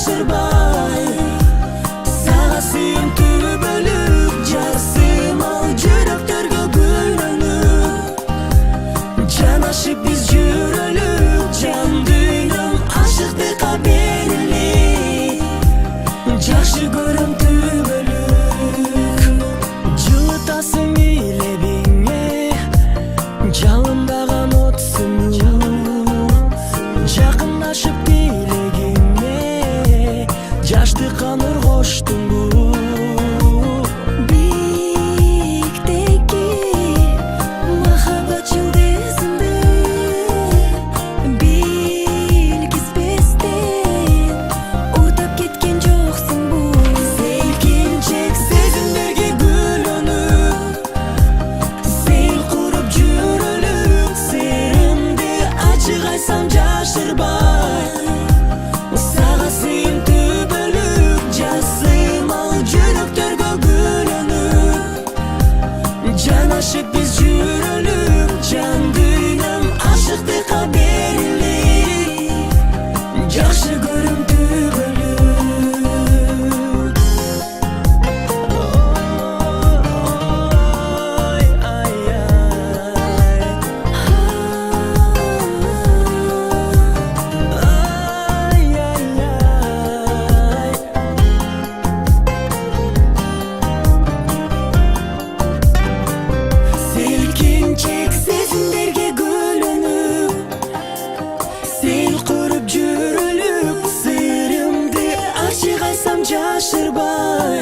жашырбай. Сага сүйүнтүү бөлүп жасым ал жүрөктөргө гүлөнүп. Жанашып биз жүрөлүк, жан дүйнөм ашыктыкка берилик. Жакшы көрөм түбөлүк, жылытасың илебиңе, жалындаган от сымуу. Жакындашып тилегиңе, жаштыкка нур коштуңбу. Биктеги махаббат жылдызында билгизбестен утап кеткен жоксуңбу. Селкинчек сезимдерге гүлөнүп, сен куруп жүрөлүк. Сырымды ачык айтсам жашырбай. Сага сүйүнтүү бөлүп жасым ал жүрөктөргө гүлөнүп. Жанашып биз жүрөлүк, жан дүйнөм ашыктыкка берилик. Жакшы көрөм түбөлүк. Ой, ай, ай. Ай, ай, ай. Селкинчек сезимдерге гүлөнүп, сен куруп жүрөлүк. Сырымды ачык айтсам жашырбай.